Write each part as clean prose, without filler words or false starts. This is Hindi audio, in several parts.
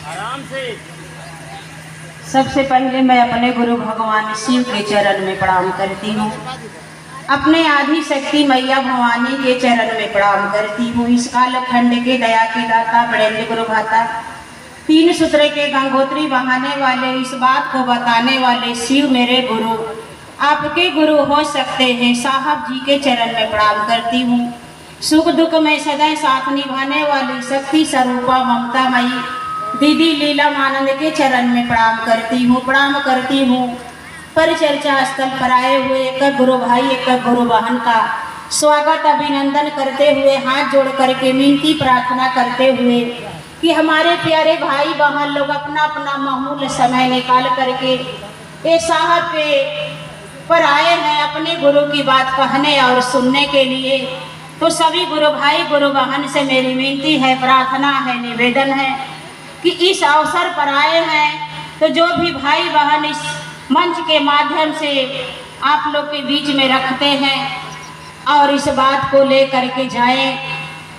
आराम से। सबसे पहले मैं अपने गुरु भगवान शिव के चरण में प्रणाम करती हूँ। अपने आदि शक्ति मैया भवानी के चरण में प्रणाम करती हूँ। इस कालखंड के दया के दाता बड़ेंद्र गुरु भाता, तीन सूत्र के गंगोत्री बहाने वाले, इस बात को बताने वाले शिव मेरे गुरु आपके गुरु हो सकते हैं। साहब जी के चरण में प्रणाम करती हूँ। सुख दुख में सदैव साथ निभाने वाली शक्ति स्वरूपा ममता मई दीदी लीला आनंद के चरण में प्रणाम करती हूँ। परिचर्चा स्थल पर आए हुए एक गुरु भाई एक गुरु बहन का स्वागत अभिनंदन करते हुए हाथ जोड़ करके विनती प्रार्थना करते हुए कि हमारे प्यारे भाई बहन लोग अपना अपना मामूल समय निकाल करके ये साहब पे पर आए हैं अपने गुरु की बात कहने और सुनने के लिए। तो सभी गुरु भाई गुरु बहन से मेरी विनती है, प्रार्थना है, निवेदन है कि इस अवसर पर आए हैं तो जो भी भाई बहन इस मंच के माध्यम से आप लोग के बीच में रखते हैं और इस बात को ले करके जाएं,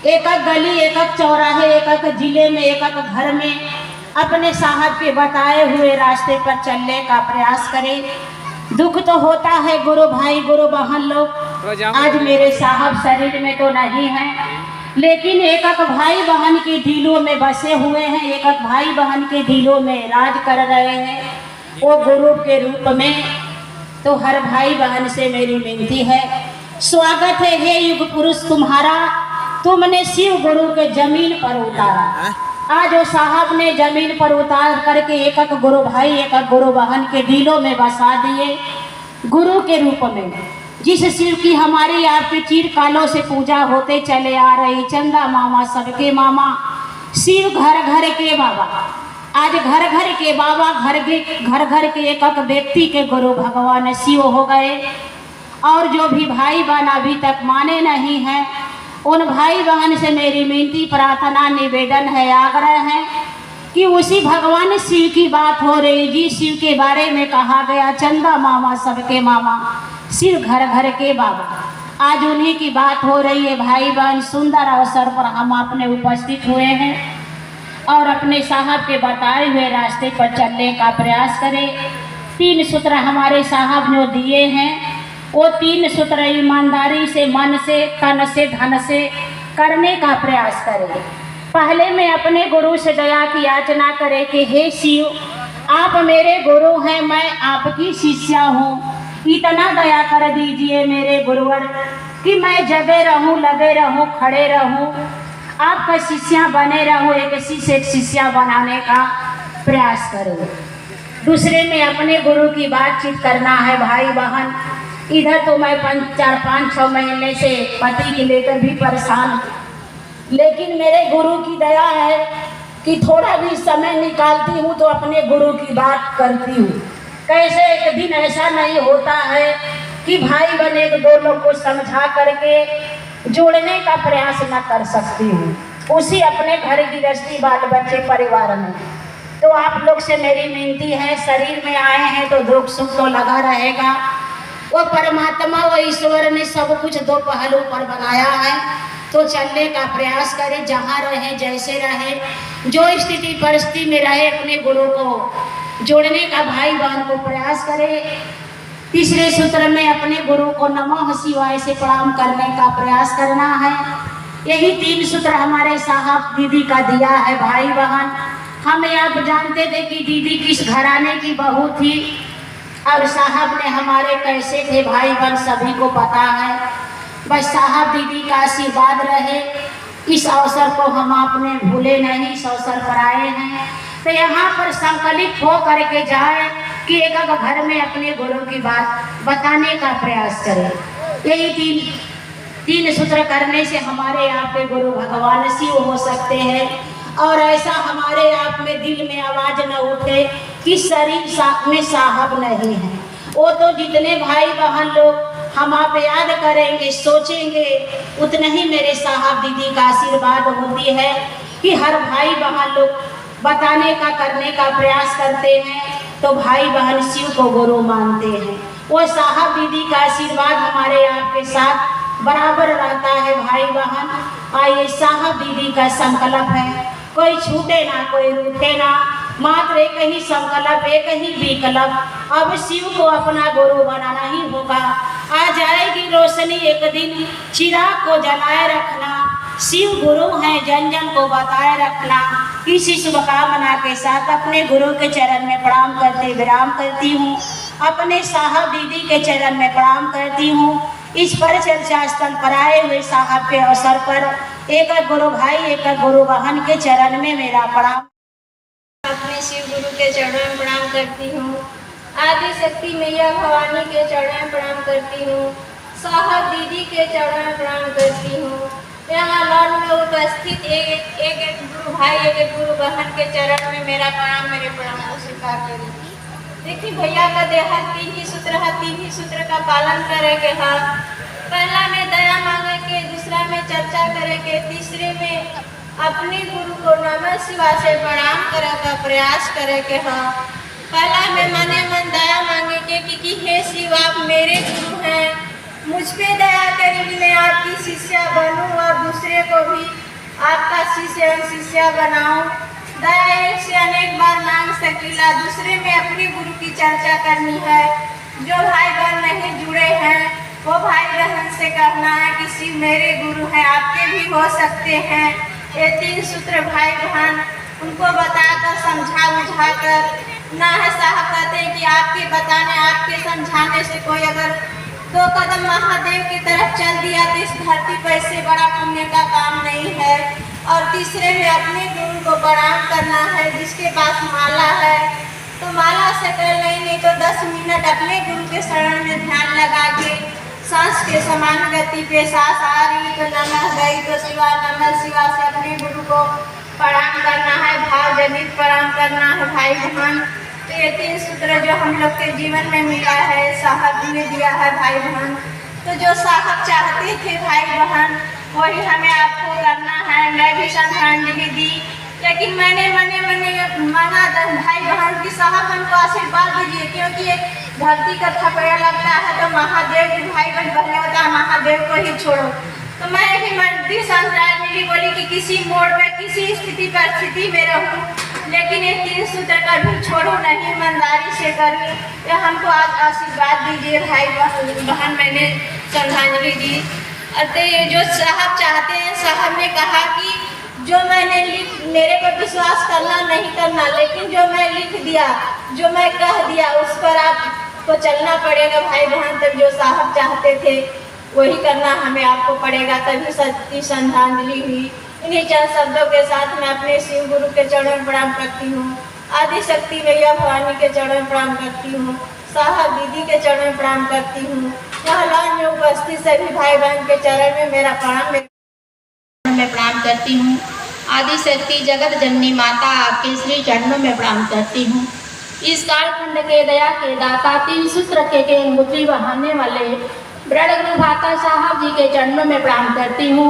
एक एक गली, एक एक चौराहे, एक एक जिले में, एक एक घर में अपने साहब के बताए हुए रास्ते पर चलने का प्रयास करें। दुख तो होता है गुरु भाई गुरु बहन लोग, आज मेरे साहब शरीर में तो नहीं है, लेकिन एक एक भाई बहन के दिलों में बसे हुए हैं, एक एक भाई बहन के दिलों में राज कर रहे हैं वो गुरु के रूप में। तो हर भाई बहन से मेरी विनती है, स्वागत है हे युग पुरुष तुम्हारा, तुमने शिव गुरु के जमीन पर उतारा। आज वो साहब ने जमीन पर उतार करके एक एक गुरु भाई एक एक गुरु बहन के दिलों में बसा दिए गुरु के रूप में। जिस शिव की हमारी आपके चिरकालों से पूजा होते चले आ रही, चंदा मामा सबके मामा, शिव घर घर के बाबा। आज घर घर के बाबा, घर घर के एक एक व्यक्ति के गुरु भगवान शिव हो गए। और जो भी भाई बहन अभी तक माने नहीं हैं, उन भाई बहन से मेरी विनती प्रार्थना निवेदन है, आग्रह है कि उसी भगवान शिव की बात हो रही, जिस शिव के बारे में कहा गया चंदा मामा सबके मामा, शिव घर घर के बाबा, आज उन्हीं की बात हो रही है। भाई बहन, सुंदर अवसर पर हम अपने उपस्थित हुए हैं और अपने साहब के बताए हुए रास्ते पर चलने का प्रयास करें। तीन सूत्र हमारे साहब जो दिए हैं वो तीन सूत्र ईमानदारी से, मन से, तन से, धन से करने का प्रयास करें। पहले मैं अपने गुरु से दया की याचना करें कि हे शिव, आप मेरे गुरु हैं, मैं आपकी शिष्या हूँ, इतना दया कर दीजिए मेरे गुरुवर कि मैं जगे रहूँ, लगे रहूँ, खड़े रहूँ, आपका शिष्या बने रहूँ, एक शिष्या बनाने का प्रयास करें। दूसरे में अपने गुरु की बातचीत करना है। भाई बहन, इधर तो मैं 4-5-6 महीने से पति के लेकर भी परेशान, लेकिन मेरे गुरु की दया है कि थोड़ा भी समय निकालती हूँ तो अपने गुरु की बात करती हूँ। कैसे एक दिन ऐसा नहीं होता है कि भाई बहन एक दो लोग को समझा करके जोड़ने का प्रयास न कर सकती हूँ, उसी अपने घर गृहस्थी बाल बच्चे परिवार में। तो आप लोग से मेरी विनती है, शरीर में आए हैं तो दुख सुख तो लगा रहेगा। वो परमात्मा वो ईश्वर ने सब कुछ दो पहलू पर बनाया है, तो चलने का प्रयास करें। जहाँ रहे, जैसे रहे, जो स्थिति परिस्थिति में रहे, अपने गुरु को जोड़ने का भाई बहन को प्रयास करें। तीसरे सूत्र में अपने गुरु को नमः शिवाय से प्रणाम करने का प्रयास करना है। यही तीन सूत्र हमारे साहब दीदी का दिया है। भाई बहन, हमें आप जानते थे कि दीदी किस घराने की बहू थी और साहब ने हमारे कैसे थे, भाई बहन सभी को पता है। बस साहब दीदी का आशीर्वाद रहे, इस अवसर को हम आपने भूले नहीं, इस अवसर पर आए हैं तो यहाँ पर संकलित हो करके जाए कि एक एक घर में अपने गुरु की बात बताने का प्रयास करें। यही तीन सूत्र करने से हमारे आपके गुरु भगवान शिव हो सकते हैं। और ऐसा हमारे आप में दिल में आवाज न उठे कि शरीर में साहब नहीं है। वो तो जितने भाई बहन लोग हम आप याद करेंगे, सोचेंगे, उतने ही मेरे साहब दीदी का आशीर्वाद होती है कि हर भाई बहन लोग बताने का करने का प्रयास करते हैं तो भाई बहन शिव को गुरु मानते हैं। वो साहब दीदी का आशीर्वाद हमारे आपके साथ बराबर रहता है। भाई बहन, आइए साहब दीदी का संकल्प है कोई छूटे ना कोई रूठे ना, मात्र एक ही संकल्प एक ही विकल्प, अब शिव को अपना गुरु बनाना ही होगा। आ जाएगी रोशनी एक दिन, चिराग को जलाए रखना, शिव गुरु हैं जन जन को बताए रखना। इसी शुभकामना के साथ अपने गुरु के चरण में प्रणाम करते विराम करती हूँ, अपने साहब दीदी के चरण में प्रणाम करती हूँ। इस पर चर्चा स्थल पर आए हुए साहब के अवसर पर एक गुरु भाई एक गुरु बहन के चरण में मेरा प्रणाम। अपने शिव गुरु के चरणों में प्रणाम करती हूँ। आदि शक्ति मैया भवानी के चरणों में प्रणाम करती हूँ। साहब दीदी के चरणों में प्रणाम करती हूँ। यहाँ लॉन में उपस्थित एक गुरु भाई एक गुरु बहन के चरण में मेरा प्रणाम, मेरे प्रणाम को स्वीकार करें। देखिए भैया का देहात 3 ही सूत्र है, 3 ही सूत्र का पालन करे के है। पहला में दया मांगे के, दूसरा में चर्चा करे के, तीसरे में अपने गुरु को नमः शिवाय से प्रणाम करे का प्रयास करे के है। पहला में मने मन दया मांगे के कि हे शिव आप मेरे गुरु हैं, मुझ पे दया करें, मैं आपकी शिष्या बनूं और दूसरे को भी आपका शिष्या बनाऊं। दया एक से अनेक बार मांग सकीला। दूसरे में अपने गुरु की चर्चा करनी है। जो भाई बहन नहीं जुड़े हैं वो भाई बहन से कहना है कि शिव मेरे गुरु हैं, आपके भी हो सकते हैं। ये 3 सूत्र भाई बहन उनको बताकर समझा बुझा कर ना है। साहब कहते हैं कि आपके बताने आपके समझाने से कोई अगर 2 कदम महादेव की तरफ चल दिया तो इस धरती पर इससे बड़ा पुण्य का काम नहीं है। और तीसरे में अपने गुरु को प्रणाम करना है। जिसके पास माला है तो माला से कर नहीं तो 10 मिनट अपने गुरु के शरण में ध्यान लगा के सांस के समान गति पे सांस आ रही तो नमः गई तो शिवा नमः शिवा से अपने गुरु को प्रणाम करना है, भाव जनित प्रणाम करना है भाई बहन। तो ये 3 सूत्र जो हम लोग के जीवन में मिला है साहब ने दिया है भाई बहन। तो जो साहब चाहते थे भाई बहन वही हमें आपको करना है। मैं भी श्रद्धांजलि दी, लेकिन मैंने मने मांगा भाई बहन की साहब हमको आशीर्वाद दीजिए, क्योंकि धरती का थपड़ा लगता है तो महादेव की भाई बहन पहले होता है महादेव को ही छोड़ो। तो मैं भी मंत्री श्रद्धांजलि बोली कि किसी मोड़ पे किसी स्थिति परिस्थिति में रहूं, लेकिन ये 3 सूत्र का भी छोड़ो नहीं, ईमानदारी से करूँ। ये हमको आज आशीर्वाद दीजिए भाई बहन। मैंने श्रद्धांजलि दी। अतः ये जो साहब चाहते हैं, साहब ने कहा कि जो मैंने मेरे पर विश्वास करना नहीं करना, लेकिन जो मैं लिख दिया जो मैं कह दिया उस पर आपको चलना पड़ेगा भाई बहन। तब जो साहब चाहते थे वही करना हमें आपको पड़ेगा। तभी सच्ची श्रद्धांजलि हुई। इन्हीं चंद शब्दों के साथ मैं अपने शिव गुरु के चरणों में प्रणाम करती हूँ। आदि शक्ति मैया भवानी के चरणों में प्रणाम करती हूँ। साहब दीदी के चरणों में प्रणाम करती हूँ। यहाँ लॉन में उपस्थित सभी भाई बहन के चरण में मेरा प्रणाम मैं प्रणाम करती हूँ। आदि शक्ति जगत जननी माता आपके श्री चरणों में प्रणाम करती हूँ। इस कालखंड के दया के दाता 3 सूत्र के अंगूठी बहाने वाले बड़ गुरु भाता साहब जी के चरणों में प्रणाम करती हूँ।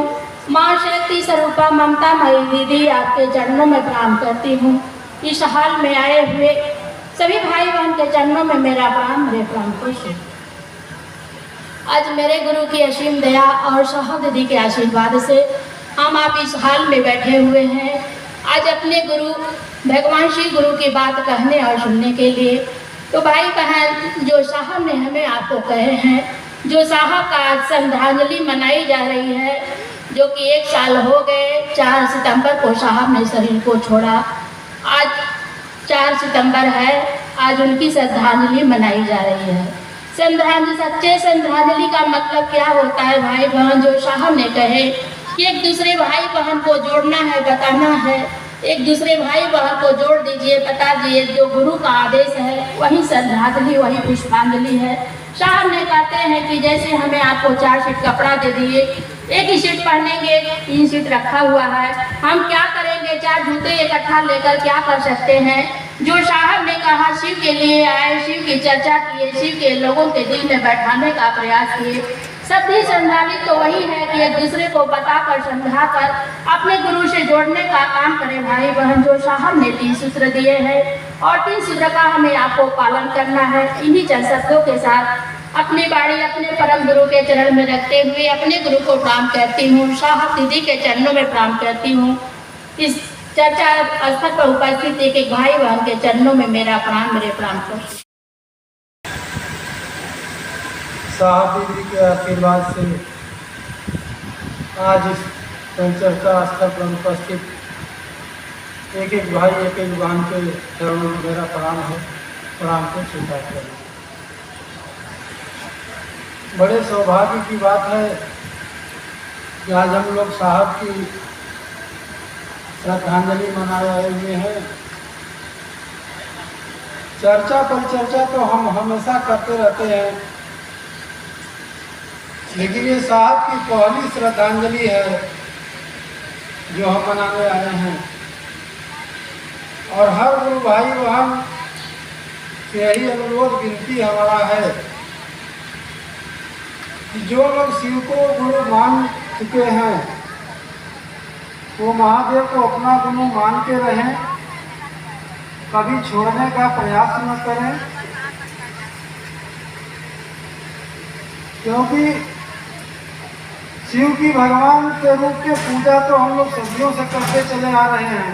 माँ शक्ति स्वरूपा ममता मई दीदी आपके चरणों में प्रणाम करती हूँ। इस हाल में आए हुए सभी भाई बहन के चरणों में मेरा प्रणाम, मेरे प्रणाम खुश है। आज मेरे गुरु की असीम दया और साहब दीदी के आशीर्वाद से हम आप इस हाल में बैठे हुए हैं। आज अपने गुरु भगवान श्री गुरु की बात कहने और सुनने के लिए। तो भाई बहन जो साहब ने हमें आपको कहे हैं, जो साहब का आज श्रद्धांजलि मनाई जा रही है, जो कि 1 साल हो गए। 4 सितंबर को साहब ने शरीर को छोड़ा। आज 4 सितंबर है, आज उनकी श्रद्धांजलि मनाई जा रही है। श्रद्धांजलि सच्चे श्रद्धांजलि का मतलब क्या होता है भाई बहन? जो साहब ने कहे कि एक दूसरे भाई बहन को जोड़ना है, बताना है। एक दूसरे भाई बहन को जोड़ दीजिए, बता दीजिए। जो गुरु का आदेश है वही श्रद्धांजलि, वही पुष्पांजलि है। साहब ने कहते हैं कि जैसे हमें आपको 4 सीट कपड़ा दे दिए, एक ही सीट पहनेंगे, 3 सीट रखा हुआ है, हम क्या करेंगे? 4 जूते इकट्ठा लेकर क्या कर सकते हैं? जो साहब ने कहा शिव के लिए आए, शिव की चर्चा किए, शिव के लोगों के दिल में बैठाने का प्रयास किए। सभी श्रद्धांजलि तो वही है कि एक दूसरे को बताकर समझाकर अपने गुरु से जोड़ने का काम करें भाई बहन। जो साहब ने 3 सूत्र दिए हैं और 3 सूत्र का हमें आपको पालन करना है। इन्हीं चंद शब्दों के साथ अपनी बाड़ी अपने परम गुरु के चरण में रखते हुए अपने गुरु को प्रणाम करती हूँ। साहब दीदी के चरणों में प्रणाम करती हूँ। इस चर्चा स्थल पर उपस्थित एक एक भाई बहन के चरणों में मेरे प्रणाम कर। साहब दीदी के आशीर्वाद से आज इस चर्चा स्थल पर उपस्थित एक एक भाई एक एक बहन के चरणों में मेरा प्रणाम है, प्रणाम को स्वीकार करें। बड़े सौभाग्य की बात है कि आज हम लोग साहब की श्रद्धांजलि मनाए हुए हैं। चर्चा पर चर्चा तो हम हमेशा करते रहते हैं, लेकिन ये साहब की पहली श्रद्धांजलि है जो हम मनाने आए हैं। और हर गुरु भाई बहन से यही अनुरोध विनती हमारा है कि जो लोग शिव को गुरु मान चुके हैं वो महादेव को अपना गुरु मान के रहें, कभी छोड़ने का प्रयास न करें, क्योंकि शिव की भगवान के रूप के पूजा तो हम लोग सदियों से करते चले आ रहे हैं,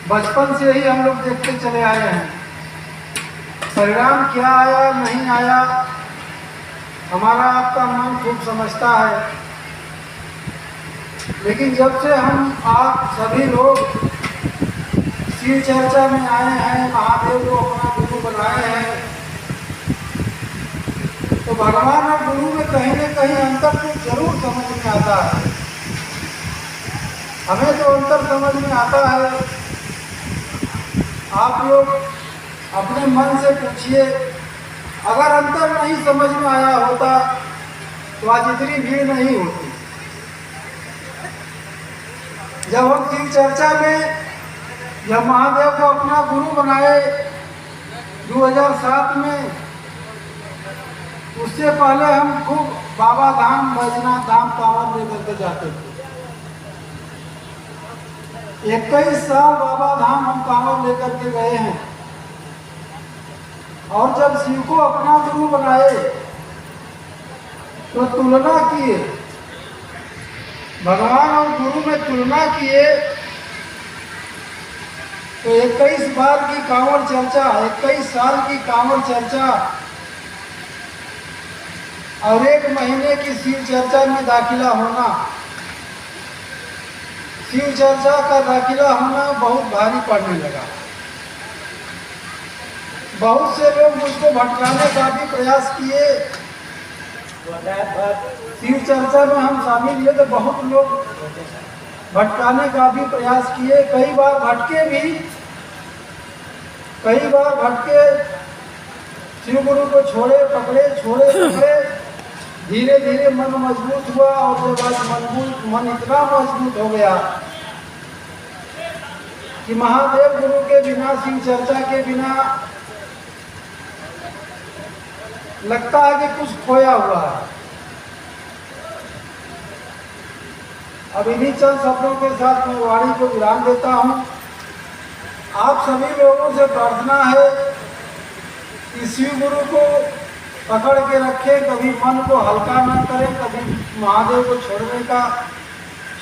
बचपन से ही हम लोग देखते चले आए हैं। परिणाम क्या आया नहीं आया हमारा आपका मन खूब समझता है, लेकिन जब से हम आप सभी लोग शिव चर्चा में आए हैं, महादेव को अपना गुरु बनाए हैं, तो भगवान और गुरु में कहीं न कहीं अंतर तो जरूर समझ में आता है। हमें तो अंतर समझ में आता है। आप लोग अपने मन से पूछिए, अगर अंतर नहीं समझ में आया होता तो आज इतनी भीड़ नहीं होती। जब हम शिव चर्चा में जब महादेव को अपना गुरु बनाए 2007 में, उससे पहले हम खूब बाबा धाम बैजनाथ धाम कांवर लेकर के जाते थे। 21 साल बाबा धाम हम कांवर लेकर के गए हैं। और जब शिव को अपना गुरु बनाए तो तुलना किए, भगवान और गुरु में तुलना किए, तो 21 बार की कांवर चर्चा, 21 साल की कांवर चर्चा और 1 महीने की शिव चर्चा में दाखिला होना, शिव चर्चा का दाखिला होना बहुत भारी पड़ने लगा। बहुत से लोग मुझको भटकाने का भी प्रयास किए। शिव चर्चा में हम शामिल हुए तो बहुत लोग भटकाने का भी प्रयास किए। कई बार भटके, शिव गुरु को छोड़े पकड़े, धीरे धीरे मन मजबूत हुआ और जब आज मन इतना मजबूत हो गया कि महादेव गुरु के बिना, शिव चर्चा के बिना लगता है कि कुछ खोया हुआ है। अब इन्हीं चंद शब्दों के साथ मैं वाणी को विराम देता हूँ। आप सभी लोगों से प्रार्थना है कि शिव गुरु को पकड़ के रखें, कभी मन को हल्का न करें, कभी महादेव को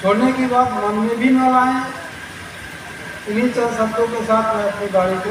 छोड़ने की बात मन में भी न लाएं। इन्हीं चंद शब्दों के साथ मैं अपनी वाणी को